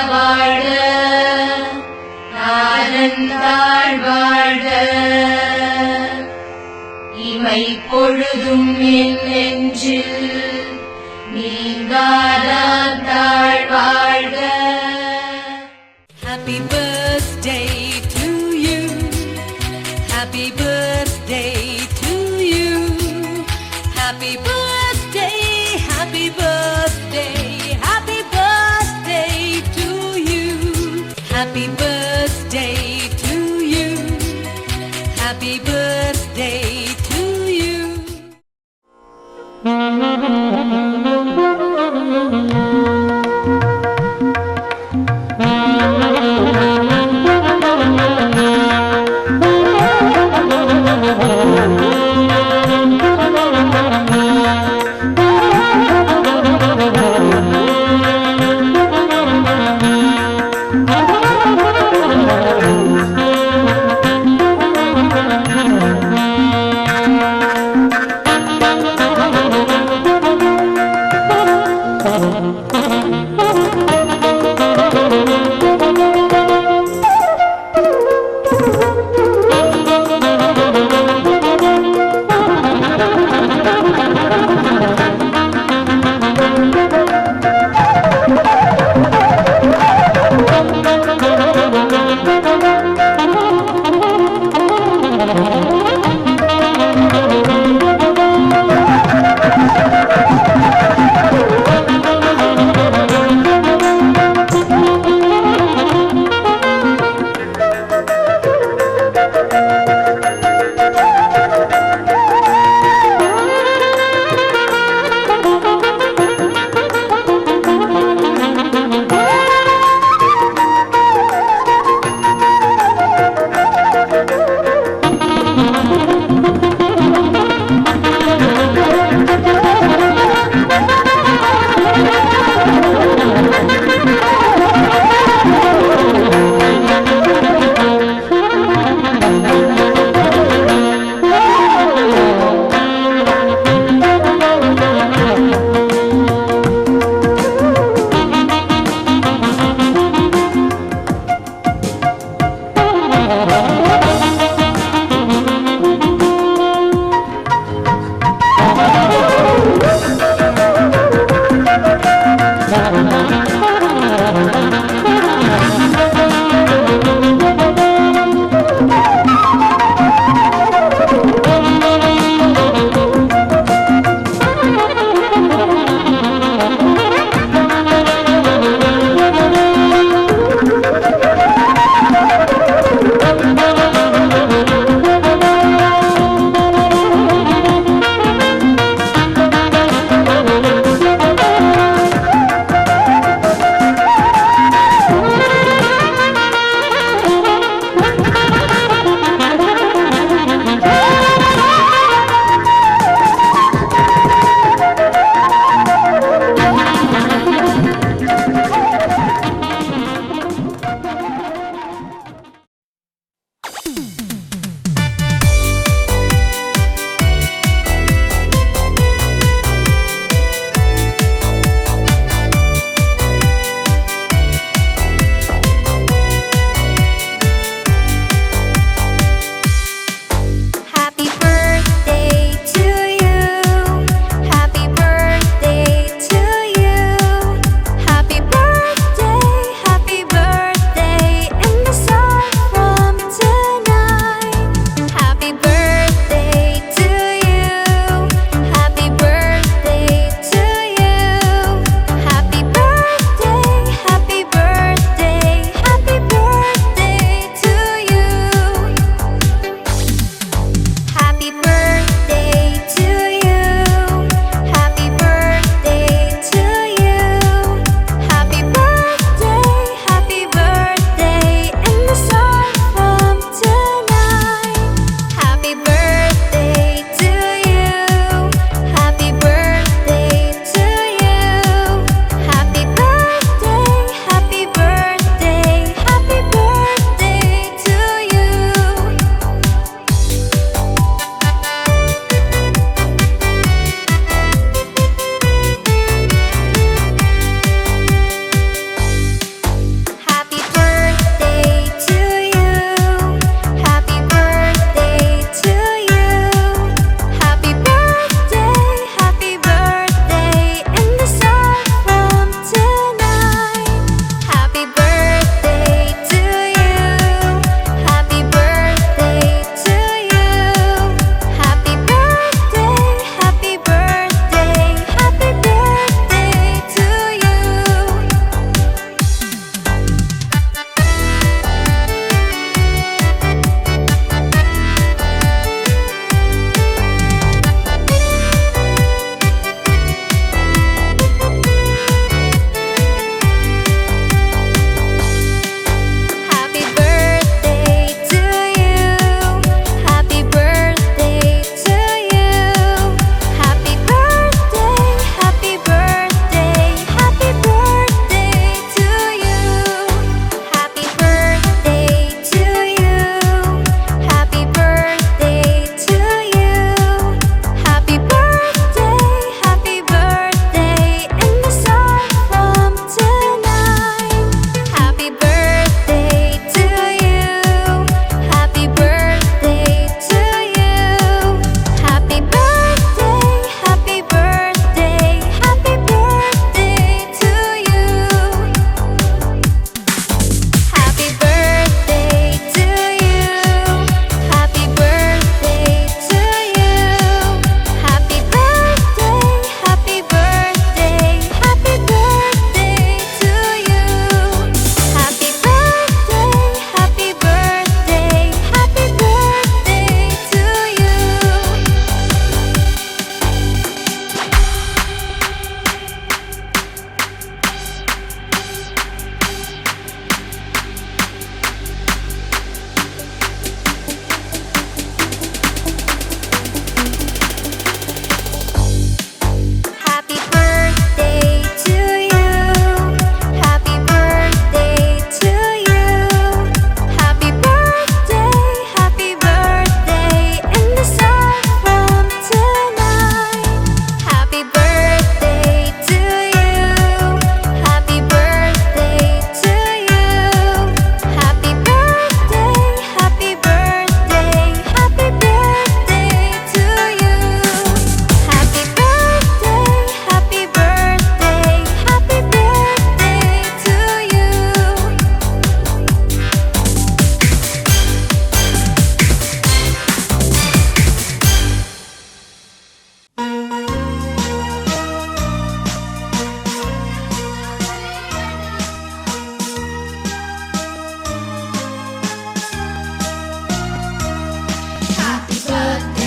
வாழ நாரந்தாள் வாழ இமை பொழுதும் என் நெஞ்சில் நீங்காதாள் வாழ்க. Happy birthday to you. Happy birthday to you. Happy birthday, happy birthday, happy birthday to you. Happy birthday to you. Happy birthday to you.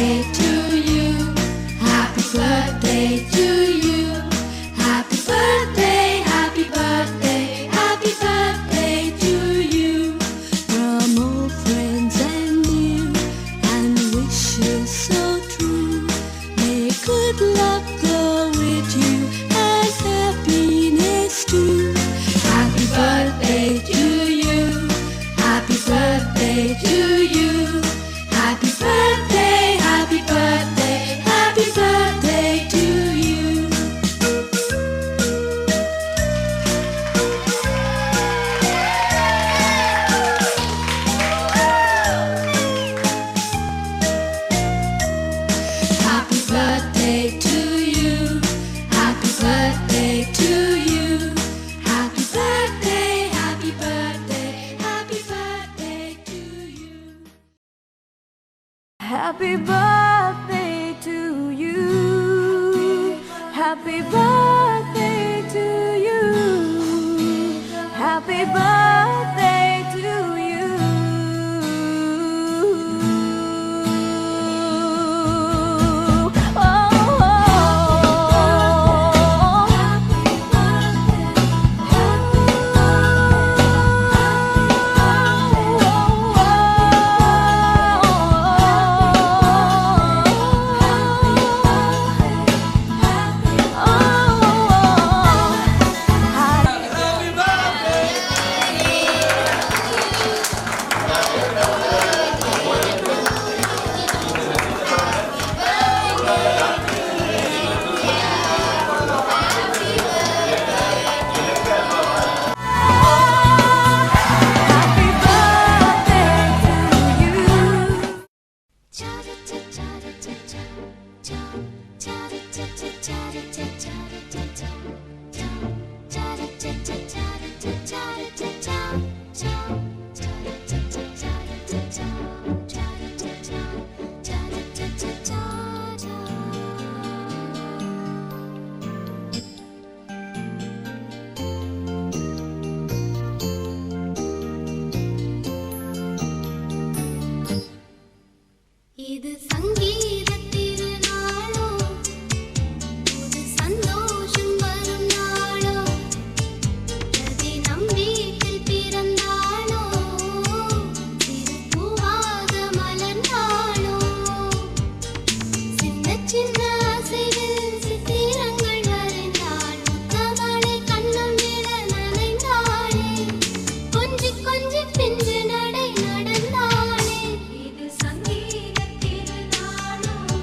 birthday to you. Happy birthday to you. Happy birthday, happy birthday, happy birthday to you. From old friends and new, and wishes so true. May good luck go with you and happiness too. Happy birthday to you. Happy birthday to you. Happy birthday, happy birthday, happy birthday to you. Happy birthday to you. Happy birthday to you. Happy birthday, happy birthday, happy birthday to you. Happy birthday to you. Happy birthday to you. Happy birthday to you. இது சங்கீதத் திருநாளோ, புது சந்தோஷம் வரும் நாளோ, பிரதி நம் வீட்டில் பிறந்தாளோ, சிறு பூவாக மலர்ந்தாளோ, சின்ன சின்ன அசைவில் சித்திரங்கள் வரைந்தாள், முத்தமழை கண்ணம் விட நனைந்தாளே, கொஞ்சி கொஞ்சி பிஞ்சு நடை நடந்தாளே. இது சங்கீதத் திருநாளோ.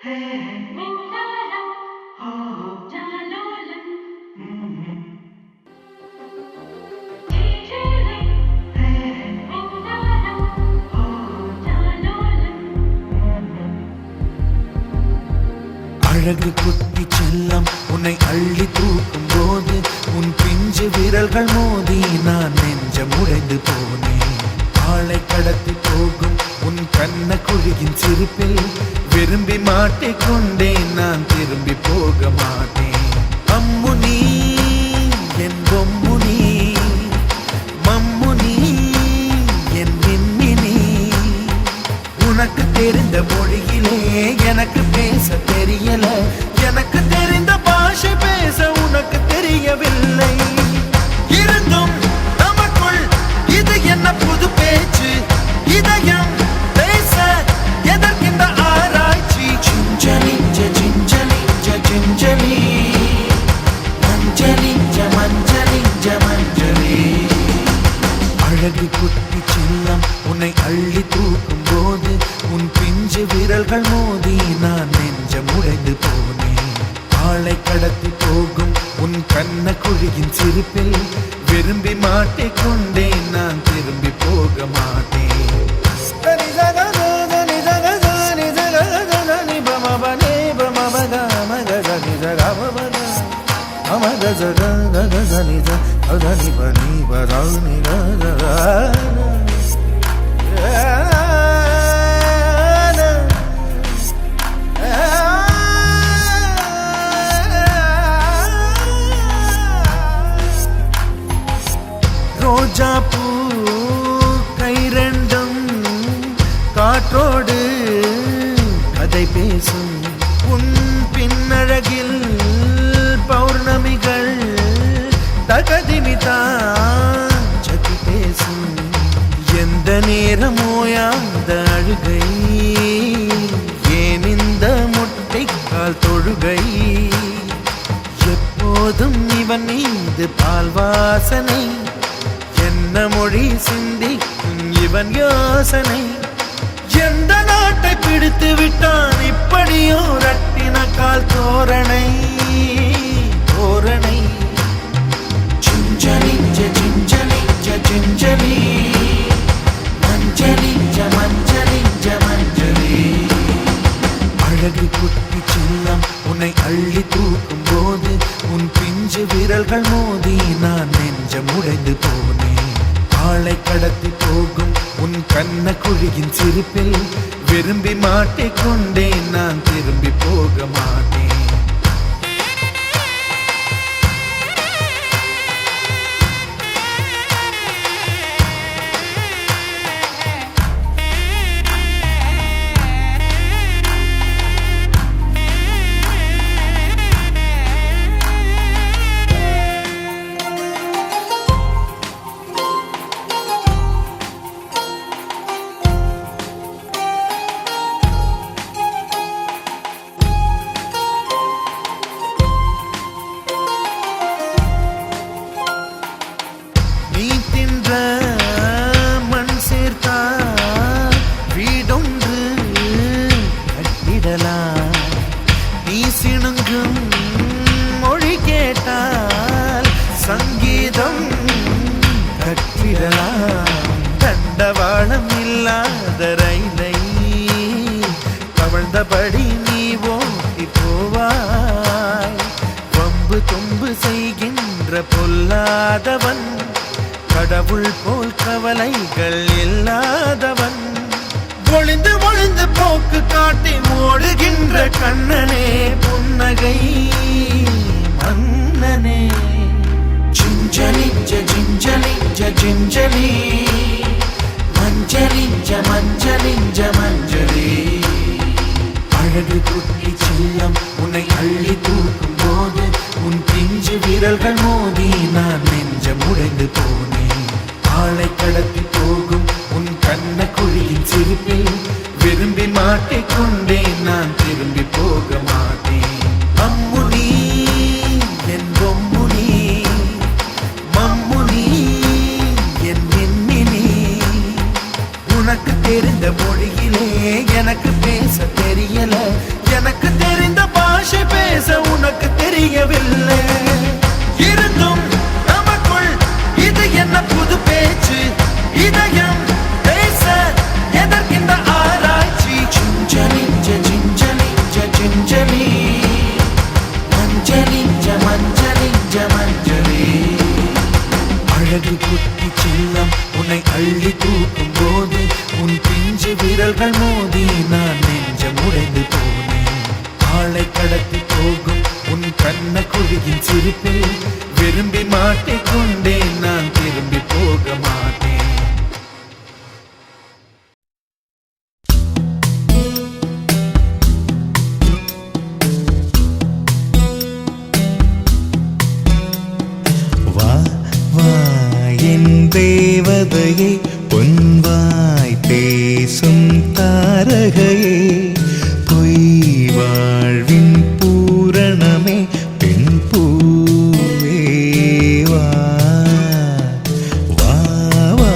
அழகு குட்டி செல்லம் உன்னை அள்ளி தூக்கும் போது உன் பிஞ்சு விரல்கள் மோதி நான் நெஞ்சம் உடைந்து போனேன். ஆளை கடத்தி போகும் உன் கண்ண குழியின் சிரிப்பில் விரும்பி மாட்டிக்கொண்டேன், நான் திரும்பி போக மாட்டேன். அம்முனி என் பொம்முனி, மம்முனி என் மின்மினி, உனக்கு தெரிந்த மொழியிலே எனக்கு பேச தெரியல, எனக்கு தெரிந்த பாஷை பேச உனக்கு தெரியவில்லை. இருந்தும் நமக்குள் இது என்ன புது பேச்சு, இதயம் பேச எதற்கின்ற ஆராய்ச்சி. Gingelly gingelly gingelly மஞ்சளி மஞ்சளி மஞ்சளி. அழகு குட்டி செல்லம் உன்னை அள்ளி தூக்கும் போது உன் பிஞ்சு விரல்கள் மோதி நான் நெஞ்சம் உடைந்து போனேன். ஆளை கடத்தி போகும் உன் கண்ண குழியின் சிரிப்பில் விரும்பி மாட்டிக்கொண்டேன், நான் திரும்பி போக மாட்டேன். ரோஜா பூ கை ரெண்டும் காற்றோடு கதை பேசும், உன் பின்னழகில் பௌர்ணமிகள் தகதிமிதான் சதி பேசும். எந்த நேரமோயாந்த அழுகை, ஏன் இந்த முட்டைக்கால் தொழுகை, எப்போதும் இவன் மீது பால் வாசனை, என்ன மொழி சிந்திக்கும் இவன் யோசனை. எந்த நாட்டை பிடித்து விட்டான் இப்படியோ ரட்டின கால் தோரணை தோரணை. Gingelly gingelly gingelly மஞ்சளி மஞ்சளி மஞ்சளி. அழகு குட்டி செல்லம் உன்னை அள்ளி தூக்கும் போது உன் பிஞ்சு விரல்கள் மோதி நான் நெஞ்சம் உடைந்து போனேன். ஆளை கடத்தி போகும் உன் கண்ண குழியின் சிரிப்பில் விரும்பி மாட்டிக்கொண்டேன், நான் திரும்பி போக மாட்டேன். மண் சேர்த்தா வீடொன்று கட்டிடலாம், நீ சிணுங்கும் மொழி கேட்டால் சங்கீதம் கட்டிடலாம். தண்டவாளம் இல்லாத ரயிலை கவழ்ந்தபடி நீ ஓட்டி போவாய். வம்பு தும்பு செய்கின்ற பொல்லாதவன், கடவுள் போல் கவலைகள் இல்லாதவன், ஒளிந்து ஒளிந்து போக்கு காட்டி ஓடுகின்ற கண்ணனே புன்னகை மன்னனே. Gingelly gingelly gingelly மஞ்சளி மஞ்சளி மஞ்சளி. அழகு குட்டி செல்லம் உன்னை அள்ளி தூக்கும் போது உன் பிஞ்சு விரல்கள் மோதி நான் நெஞ்சம் உடைந்து போனேன். ஆளை கடத்தி போகும் உன் கண்ண குழியின் சிரிப்பில் விரும்பி மாட்டிக்கொண்டேன், நான் திரும்பி போக மாட்டேன். அம்முனி என் பொம்முனி, மம்முனி என் மின்மினி, உனக்கு தெரிந்த மொழியிலே எனக்கு பேச தெரியல, எனக்கு தாயின் சிரிப்பை விரும்பி மாட்டிக்கொண்டேன், நான் திரும்பி போக மாட்டேன். வா வா என் தேவதையே, பொன்வாய் பேசும் தாரகையே, பொய் வாழ்வின் பூரணமே, பெண் பூவே வா. வா வா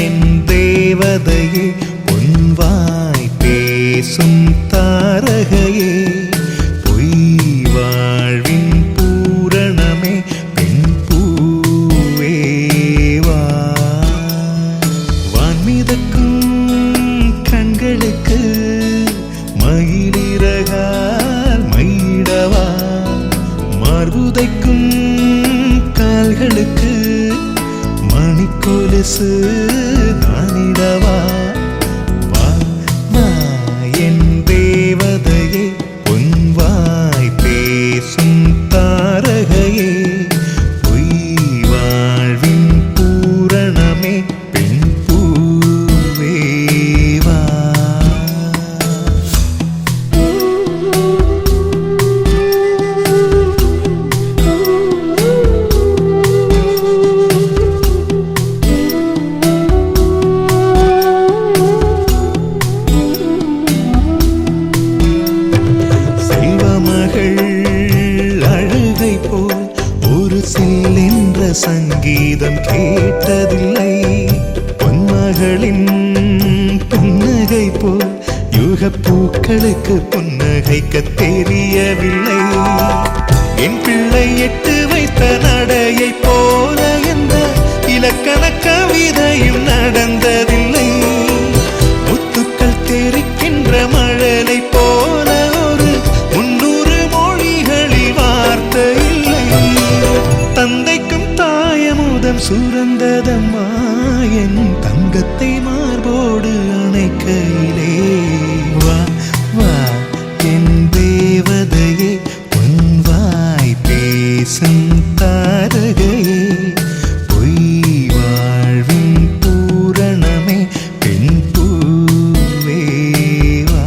என் தேவதையே, பொன்வாய் பேசும் தாரகையே, பொய் வாழ்வின் பூரணமே, பெண் பூவே வா. வான்மிதக்கும் கண்களுக்கு மயிலிறகால் மயிடவா, மார்புதைக்கும் கால்களுக்கு மணிக்கொலுசு நானிடவா. வா வா என் தேவதையே, பொன்வாய் பேசும் தாரகையே, பொய் வாழ்வின் பூரணமே, பெண் பூவே வா. செல்வமகள் அழுகை போல் ஒரு சில்லென்ற சங்கீதம் கேட்டதில்லை, பொன்மகளின் புன்னகை போல் யுகப் பூக்களுக்கு புன்னகைக்க தெரியவில்லை. என் பிள்ளை எட்டு வைத்த நடையை போல என்ற இலக்கண கவிதையும் நடந்ததில்லை. முத்துக்கள் தெரிக்கின்ற மழலை போல ஒரு 300 மொழிகளில் வார்த்தை இல்லை. தந்தைக்கும் தாயமுதம் சுரந்ததம்மா, என் தங்கத்தை மார்போடு அணைக்கையிலே. வா வா என் தேவதையே, பொன்வாய் பேசும் தாரகையே, பொய் வாழ்வின் பூரணமே, பெண் பூவே வா.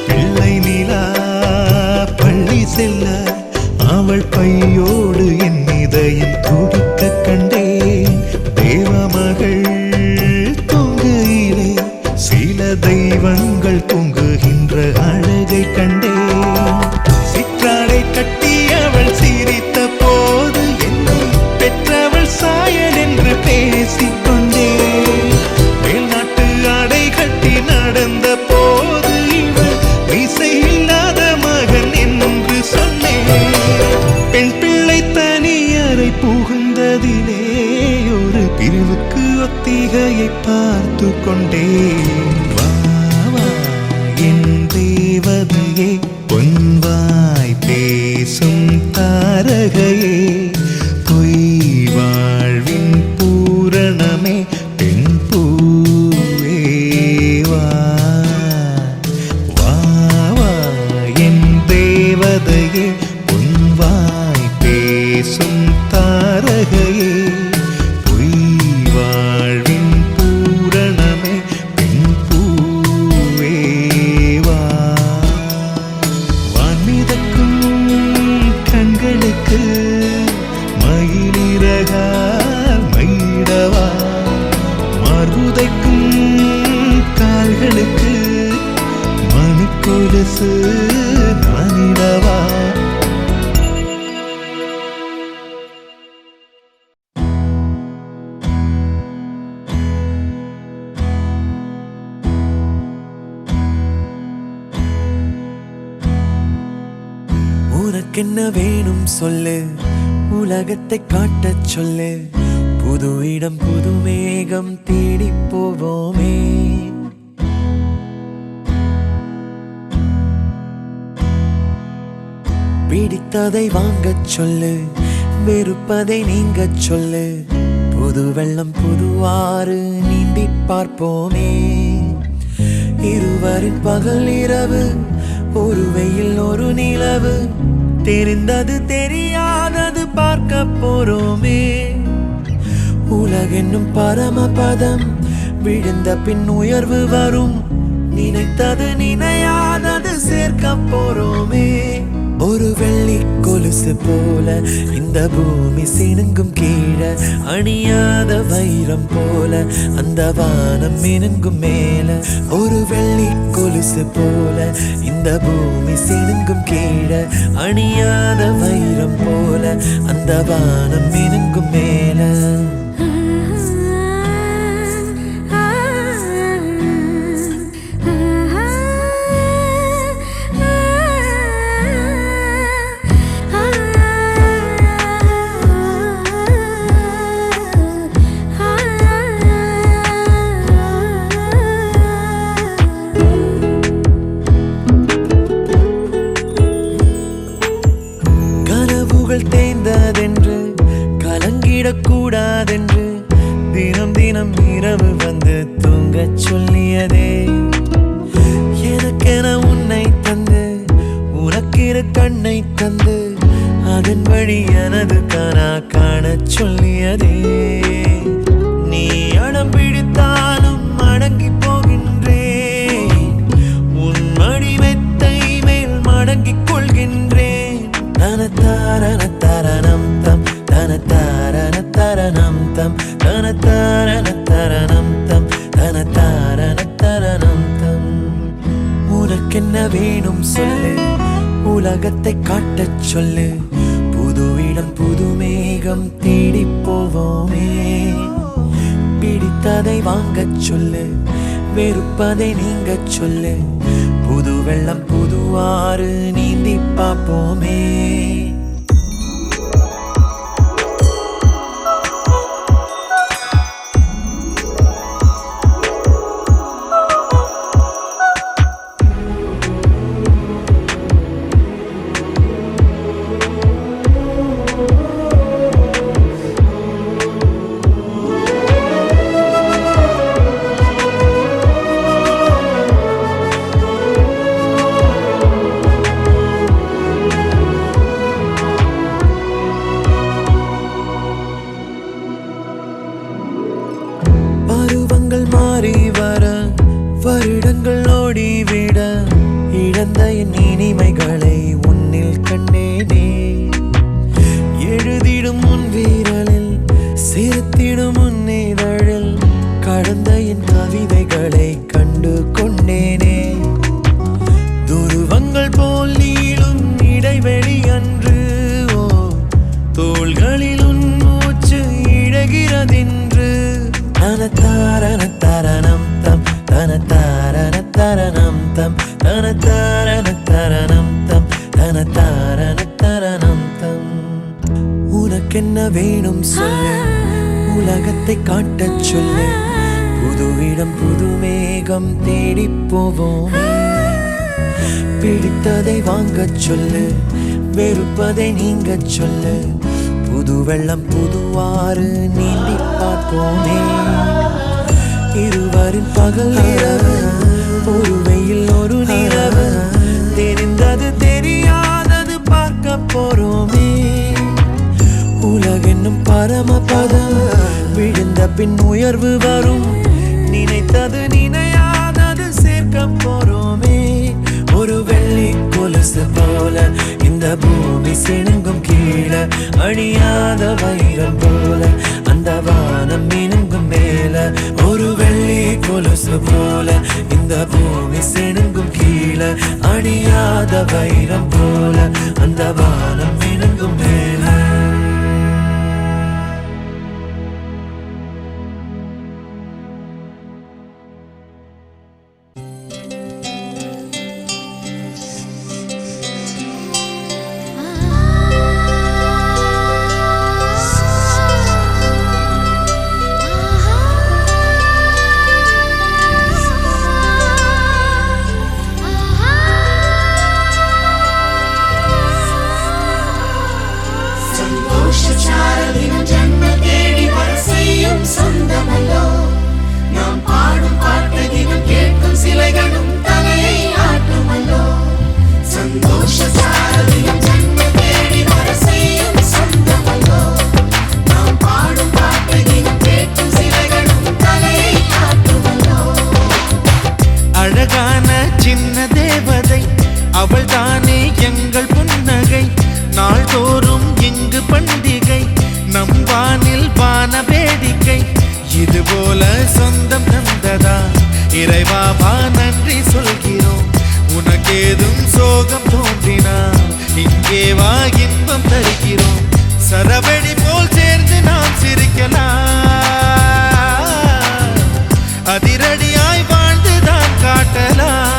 பிள்ளை நிலா பள்ளி செல்ல அவள் பையோடு என் இதயம் துடிக்க கண்டேன். தேவமகள் தூங்குகிலே சில தெய்வங்கள் தூங்குகின்ற அழகை கண்டேன். சிற்றாடை கட்டி அவள் சிரித்த போது என்னை பெற்றவள் சாயல் என்று பேசிக்கொண்டேன். மேல்நாட்டு ஆடை கட்டி நடந்த போது இவள் இசையில்லாத மகன் என்று சொன்னேன். பெண் பிள்ளை தனியறை புகுந்ததிலே ஒரு பிரிவுக்கு ஒத்திகையை பார்த்து கொண்டேன். வா வா என் தேவதையே, பொன்வாய் பேசும் தாரகையே, பொய் வாழ்வின் பூரணமே, பெண் பூவே வா. வா வா என் தேவதையே, பொன்வாய் பேசும் தாரகையே, பொய் வாழ்வின் பூரணமே, பெண் பூவே வா. வான்மிதக்கும் கண்களுக்கு மயிலிறகால் மயிடவா, மார்புதைக்கும் கால்களுக்கு மணிக்கொலுசு நானிடவா. உனக்கென்ன வேணும் சொல்லு, உலகத்தை காட்டச் சொல்லு. புது இடம் புது மேகம் தேடி போவோமே. பிடித்ததை வாங்கச் சொல்லு, வெறுப்பதை நீங்கச் சொல்லு. புது வெள்ளம் புது ஆறு நீந்தி பார்ப்போமே. இருவரின் பகல் இரவு, ஒரு வெயில் ஒரு நிலவு. தெரிந்தது தெரியாதது பார்க்க போறோமே. உலகென்னும் பரமபதம், விழுந்த பின் உயர்வு வரும். நினைத்தது நினையாதது சேர்க்க போறோமே. ஒரு வெள்ளி கொலுசு போல இந்த பூமி சினுங்கும் கீழே, அணியாத வைரம் போல அந்த வானம் மினுங்கும் மேல. ஒரு வெள்ளி கொலுசு போல இந்த பூமி சினுங்கும் கீழே, அணியாத வைரம் போல அந்த வானம் மினுங்கும் மேல. தேய்ந்ததென்று கலங்கிடக்கூடாதென்று தினம் தினம் இரவு வந்து தூங்கச் சொல்லியதே. எனக்கென உன்னை தந்து உனக்கிரு கண்ணை தந்து அதன் வழி எனது கனா காணச் சொல்லியதே. நீ அடம் பிடித்தாலும் அடங்கி போகின்றேன், உன் மடி மெத்தை மேல் மடங்கிக் கொள்கின்றேன். தனத்தாரண தரணம் தம் தனத்தாரண தரணம் தம் தனத்தாரண தரணம் தம் தனத்தாரண தரணம் தம். உனக்கென்ன வேணும் சொல்லு, உலகத்தை காட்டச் சொல்லு. புது இடம் புது மேகம் தேடி போவோமே. பிடித்ததை வாங்கச் சொல்லு, வெறுப்பதை நீங்கச் சொல்லு. புது வெள்ளம் புது ஆறு நீந்தி பார்ப்போமே. மாறி வர வருடங்கள் ஓடிவிட, இழந்த என் இனிமைகளை உன்னில் கண்டேனே. எழுதிடும் உன் வீரலில் சேர்த்திடும் உன் இதழில் கடந்த என் கவிதைகளை கண்டு கொண்டேனே. துருவங்கள் போல் நீளும் இடைவெளி அன்று, ஓ தோள்களில் உன் மூச்சு இழகிறதென்று. தனத்தாரண தரணம் தம் தனத்தாரண தரணம் தம் தனத்தாரண தரணம் தம் தனத்தாரண தரணம் தம். உனக்கென்ன வேணும் சொல்லு, உலகத்தை காட்டச் சொல்லு. புது இடம் புது மேகம் தேடி போவோம். பிடித்ததை வாங்கச் சொல்லு, வெறுப்பதை நீங்கச் சொல்லு. புது வெள்ளம் புது ஆறு நீந்தி பார்ப்போமே. இருவரின் பகல் இரவு, ஒரு வெயில் ஒரு நிலவு. தெரிந்தது தெரியாதது பார்க்க போறோமே. உலகென்னும் பரமபதம், விழுந்த பின் உயர்வு வரும். நினைத்தது நினையாதது சேர்க்க போறோமே. ஒரு வெள்ளி கொலுசு போல இந்த பூமி சினுங்கும் கீழே, அணியாத வைரம் போல அந்த வானம் மினுங்கும் மேல. ஒரு வெள்ளி கொலுசு போல இந்த பூமி சினுங்கும் கீழே, அணியாத வைரம் போல அந்த வானம் மினுங்கும் மேல. இறைவாவா நன்றி சொல்கிறோம். உனக்கேதும் சோகம் தோன்றினால் இங்கே வா இன்பம் தருகிறோம். சரவெடி போல் சேர்ந்து நாம் சிரிக்கலாம், அதிரடியாய் வாழ்ந்துதான் காட்டலாம்.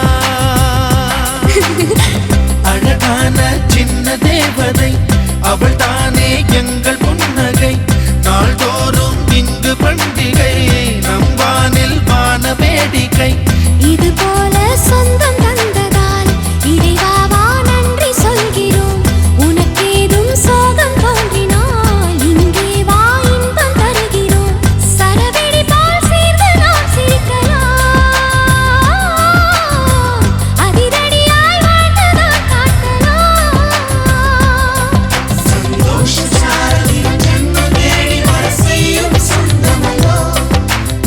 அழகான சின்ன தேவதை அவள் தானே எங்கள் புன்னகை. நாள்தோறும் இங்கு பண்டிகை, நம் வானில் வான வேடிக்கை. இது போல சொந்தம் தந்ததால் இறைவாவா நன்றி சொல்கிறோம். உனக்கேதும் சோகம் தோன்றினால் இங்கே வா இன்பம் தருகிறோம். சரவெடி போல் சேர்ந்து நாம் சிரிக்கலாம், அதிரடியாய் வாழ்ந்துதான் காட்டலாம். சந்தோஷ சாரதியும் ஜென்மம் தேடி வர செய்யும் சொந்தமல்லோ.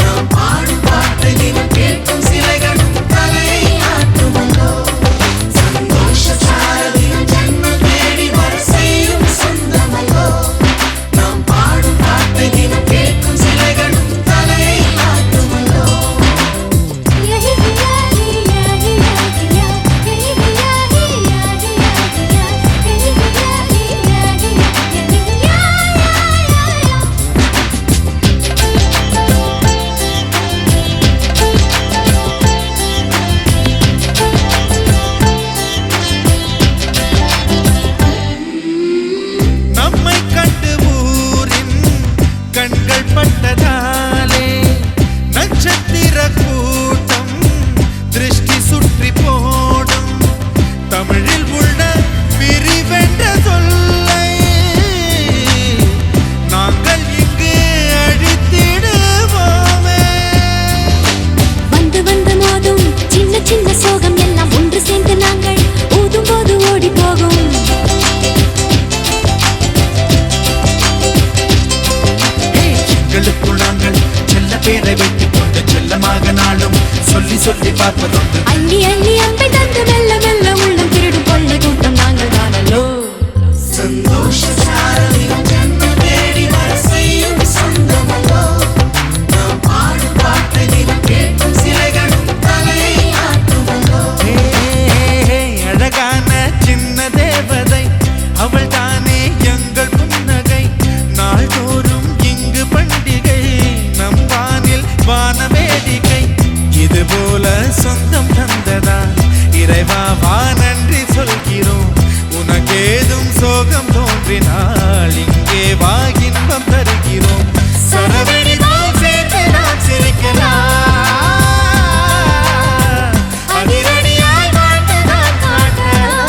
நாம் பாடும் பாட்டை தினம் கேட்கும் சிலைகளும் தலையை ஆட்டுமல்லோ. சந்தோஷ சாரதியும் ஜென்மம் தேடி வர செய்யும் சொந்தமல்லோ. நாம் பாடும் பாட்டை தினம் கேட்கும் சிலைகளும் தலையை ஆட்டுமல்லோ. நம்மை கண்டு ஊரின் கண்கள் பட்டதாலே நட்சத்திர கூட்டம் திருஷ்டி சுற்றி போடும். தமிழில் உள்ள பிரிவென்ற சொல்லை நாங்கள் இங்கு அழித்திடுவோமே. வந்து வந்து மோதும் சின்ன சின்ன சோகம் எல்லாம் ஒன்று சேர்ந்து நாங்கள் ஊதும் போது ஓடி போகும். எங்களுக்குள் நாங்கள் செல்ல பேரை வைத்துக் கொண்டு செல்லமாக நாளும் சொல்லி சொல்லி பார்ப்பதுண்டு. அள்ளி அள்ளி அம்பை தந்து மெல்ல மெல்ல உள்ளம் திருடும் கொள்ளை கூட்டம் நாங்கள் தானல்லோ. சந்தோஷ சாரதியும் ஜென்மம் தேடி வர செய்யும் சொந்தமல்லோ. நாம் பாடும் பாட்டை தினம் கேட்கும் சிலைகளும் தலையை ஆட்டுமல்லோ. அழகான சின்ன தேவதை அவள் தானே எங்கள் புன்னகை. நாள்தோறும் இங்கு பண்டிகை, நம் வானில் வான வேடிக்கை. இது போல சொந்தம் தந்ததா இறைவாவா நன்றி சொல்கிறோம். உனக்கேதும் சோகம் தோன்றினால் இங்கே வா இன்பம் தருகிறோம். சரவெடி போல் சேர்ந்து நாம் சிரிக்கலாம், அதிரடியாய் வாழ்ந்துதான் காட்டலாம்.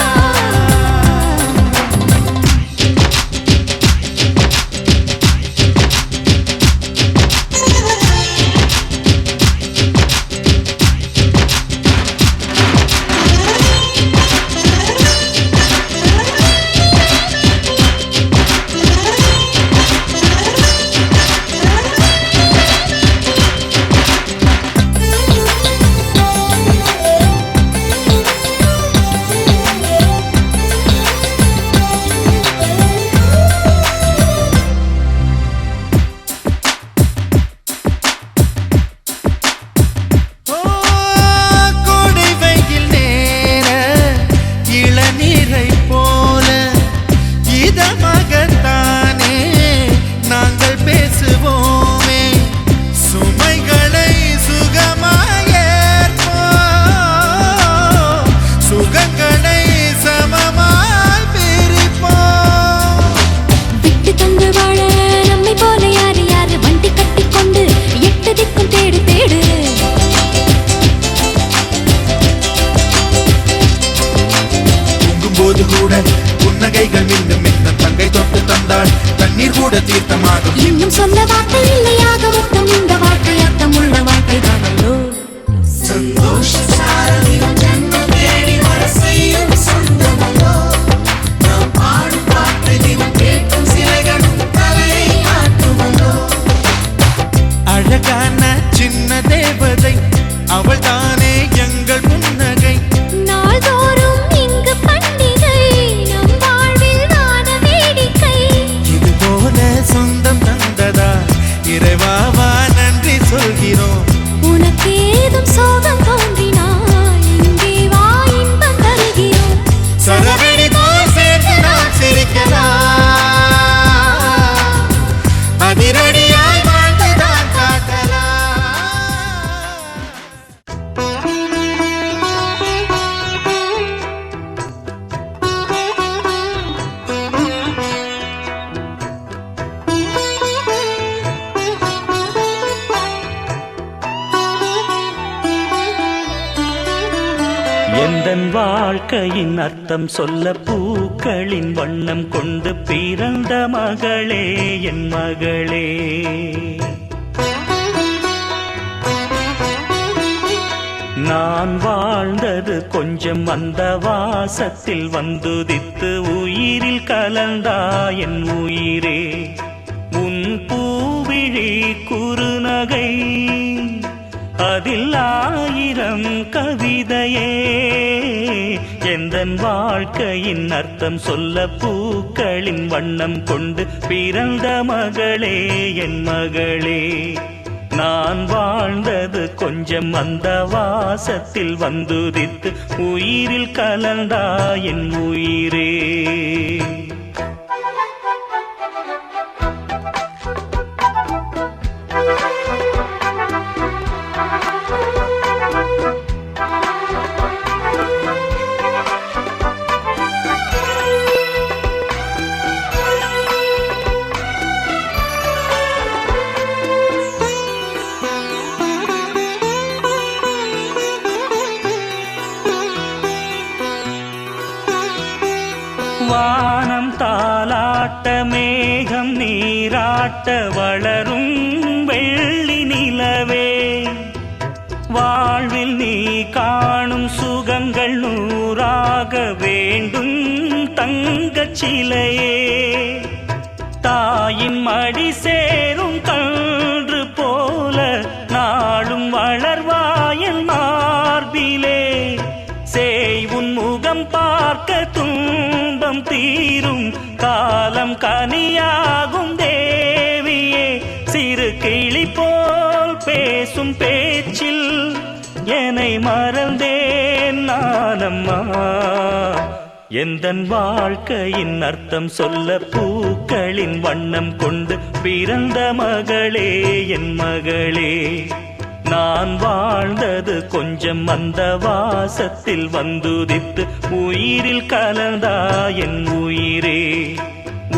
கோடை வெயில் நேர இளநீரை போல இதமாகத்தானே நாங்கள் பேசுவோமே. சுமைகளை சுகமாயேற்போம், சுகங்களை சமமாய் பிரிப்போம். விட்டு தந்து வாழ நம்மை போல யாரு யாரு வண்டி கட்டிக்கொண்டு எட்டு திக்கும் தேடு தேடு. தூங்கும்போது கூட புன்னகைகள் மின்னும் மின்னும் தங்கை தொட்டு தந்தாள் தண்ணீர் கூட தீர்த்தமாகும். இன்னும் சொல்ல வார்த்தை இல்லையாக மொத்தம் இந்த வாழ்க்கை அர்த்தமுள்ள வாழ்க்கை தானல்லோ. சந்தோஷ சாரதியும் ஜென்மம் தேடி வர செய்யும் சொந்தமல்லோ. நாம் பாடும் பாட்டை தினம் கேட்கும் சிலைகளும் தலையை ஆட்டுமல்லோ. அழகான சின்ன தேவதை அவள் தானே எங்கள் புன்னகை. நாள்தோறும் இங்கு பண்டிகை, நம் வாழ்வில் வான வேடிக்கை. இது போல சொந்தம் தந்ததா இறைவாவா நன்றி சொல்கிறோம். உனக்கேதும் சோ எந்தன் வாழ்க்கையின் அர்த்தம் சொல்ல பூக்களின் வண்ணம் கொண்டு பிறந்த மகளே என் மகளே. நான் வாழ்ந்தது கொஞ்சம் அந்த வாசத்தில் வந்துதித்து உயிரில் கலந்தா என் உயிரே. உன் பூவிழி குறுநகை அதில் 1000 கவிதையே. எந்தன் வாழ்க்கையின் அர்த்தம் சொல்ல பூக்களின் வண்ணம் கொண்டு பிறந்த மகளே என் மகளே. நான் வாழ்ந்தது கொஞ்சம் அந்த வாசத்தில் வந்துதித்து உயிரில் கலந்தா என் உயிரே. வானம் தாலாட்ட மேகம் நீராட்ட வளரும் வெள்ளி நிலவே. வாழ்வில் நீ காணும் சுகங்கள் 100ஆக வேண்டும் தங்கச் சிலையே. தாயின் மடி சேரும் கன்று போல நாளும் வளர்வாயன் மார்பிலே. சேய் உன் முகம் பார்க்க துன்பம் தீரும் காலம் கனியாகும் தேவியே. சிறு கிளி போல் பேசும் பேச்சில் என்னை மறந்தேன் நானம்மா. எந்தன் வாழ்க்கையின் அர்த்தம் சொல்ல பூக்களின் வண்ணம் கொண்டு பிறந்த மகளே என் மகளே. நான் வாழ்ந்தது கொஞ்சம் அந்த வாசத்தில் வந்துதித்து உயிரில் கலந்தா என் உயிரே.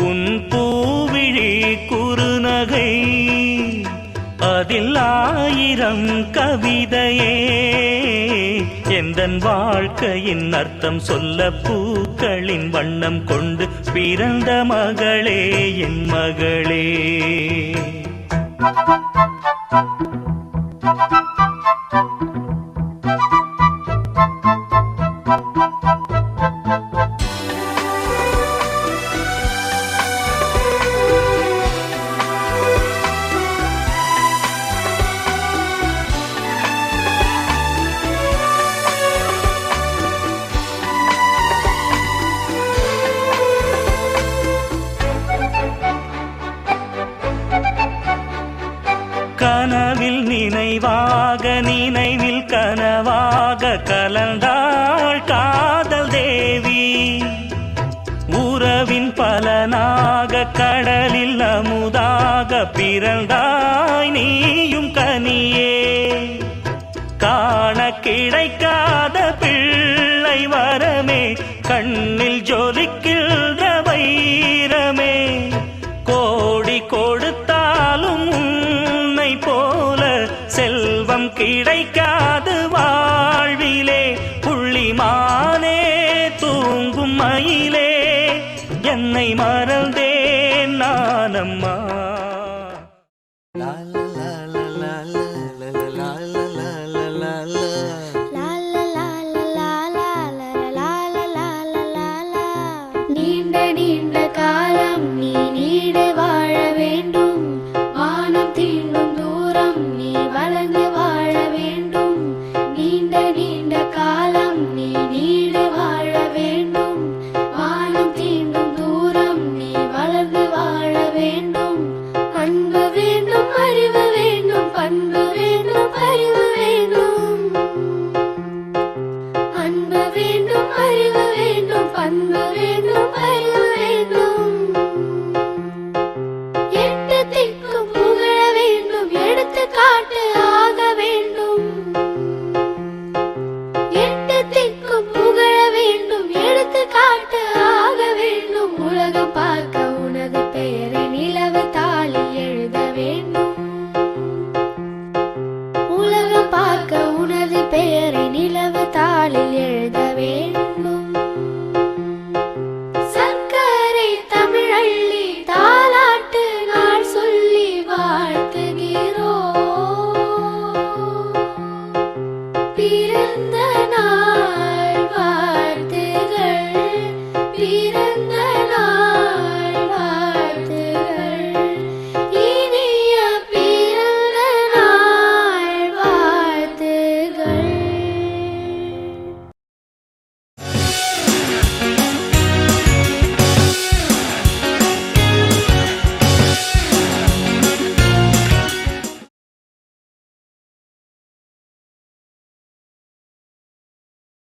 உன் பூவிழி குறுநகை அதில் 1000 கவிதையே. எந்தன் வாழ்க்கையின் அர்த்தம் சொல்ல பூக்களின் வண்ணம் கொண்டு பிறந்த மகளே என் மகளே. கனவில் நினைவாக நினைவில் கனவாக கலந்தாள் காதல் தேவி. உறவின் பலனாக கடலில் அமுதாக பிறந்தாய் நீயும் கனியே. காண கிடைக்காத பிள்ளை வரமே கண்ணில் ஜொலிக்கின்ற வைரமே. கோடி கொடுத்தாலும் உன்னை போல செல்வம் கிடைக்காது வாழ்விலே. புள்ளிமானே தூங்கும் மயிலே என்னை மறந்தேன் நானம்மா. La la la la la la la la la la la la la.